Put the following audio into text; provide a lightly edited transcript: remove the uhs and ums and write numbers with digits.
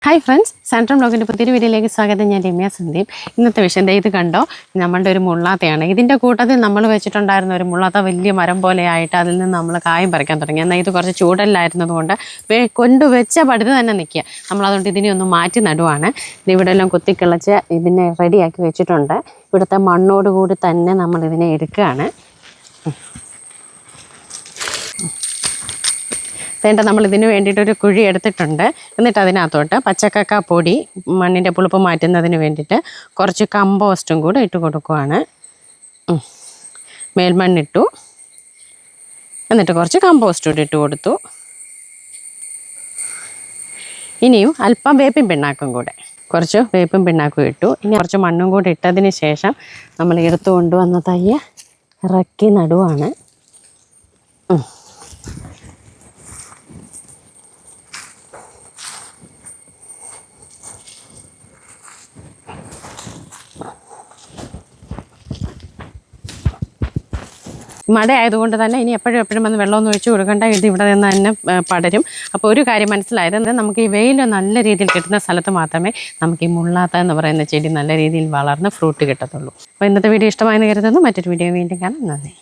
Hi friends, centrum ബ്ലോഗിൻ്റെ പുതിയൊരു വീഡിയോയിലേക്ക് സ്വാഗതം. ഞാൻ രമ്യ സന്ദീപ്. ഇന്നത്തെ വിഷയം ഇത് കണ്ടോ, നമ്മളുടെ ഒരു മുള്ളാത്തയാണ്. ഇതിൻ്റെ കൂട്ടത്തിൽ നമ്മൾ വെച്ചിട്ടുണ്ടായിരുന്ന ഒരു മുള്ളാത്ത വലിയ മരം പോലെ ആയിട്ട് അതിൽ നിന്ന് നമ്മൾ കായം പറിക്കാൻ തുടങ്ങി. എന്നാൽ ഇത് കുറച്ച് ചൂടല്ലായിരുന്നതുകൊണ്ട് കൊണ്ടുവച്ച പടുത്ത് തന്നെ നിൽക്കുക. നമ്മളതുകൊണ്ട് ഇതിനെ ഒന്ന് മാറ്റി നടുവാണ്. ഇവിടെ എല്ലാം കുത്തിക്കിളച്ച് ഇതിനെ റെഡിയാക്കി വെച്ചിട്ടുണ്ട്. ഇവിടുത്തെ മണ്ണോട് കൂടി തന്നെ നമ്മളിതിനെ എടുക്കുകയാണ്. വേണ്ട, നമ്മളിതിന് വേണ്ടിയിട്ടൊരു കുഴി എടുത്തിട്ടുണ്ട്. എന്നിട്ട് അതിനകത്തോട്ട് പച്ചക്കക്ക പൊടി, മണ്ണിൻ്റെ പുളിപ്പ് മാറ്റുന്നതിന് വേണ്ടിയിട്ട് കുറച്ച് കമ്പോസ്റ്റും കൂടെ ഇട്ട് കൊടുക്കുവാണ്. മേൽമണ്ണിട്ടു, എന്നിട്ട് കുറച്ച് കമ്പോസ്റ്റ് കൂടി ഇട്ട് കൊടുത്തു. ഇനിയും അല്പം വേപ്പിൻ പിണ്ണാക്കും കൂടെ, കുറച്ച് വേപ്പിൻ പിണ്ണാക്കും ഇട്ടു. ഇനി കുറച്ച് മണ്ണും കൂടി ഇട്ടതിന് ശേഷം നമ്മൾ എടുത്തു കൊണ്ടുവന്ന തയ്യ് ഇറക്കി നടുവാണ്. മഴ ആയതുകൊണ്ട് തന്നെ ഇനി എപ്പോഴും വന്ന് വെള്ളമൊന്നും ഒഴിച്ച് കൊടുക്കേണ്ട, ഇത് ഇവിടെ നിന്ന് തന്നെ പടരും. അപ്പോൾ ഒരു കാര്യം മനസ്സിലായത്, നമുക്ക് ഈ വെയിൽ നല്ല രീതിയിൽ കിട്ടുന്ന സ്ഥലത്ത് മാത്രമേ നമുക്ക് ഈ മുള്ളാത്ത എന്ന് പറയുന്ന ചെടി നല്ല രീതിയിൽ വളർന്ന് ഫ്രൂട്ട് കിട്ടത്തുള്ളൂ. അപ്പോൾ ഇന്നത്തെ വീഡിയോ ഇഷ്ടമായെന്ന് കരുതുന്നു. മറ്റൊരു വീഡിയോ വീണ്ടും കാണാം. നന്ദി.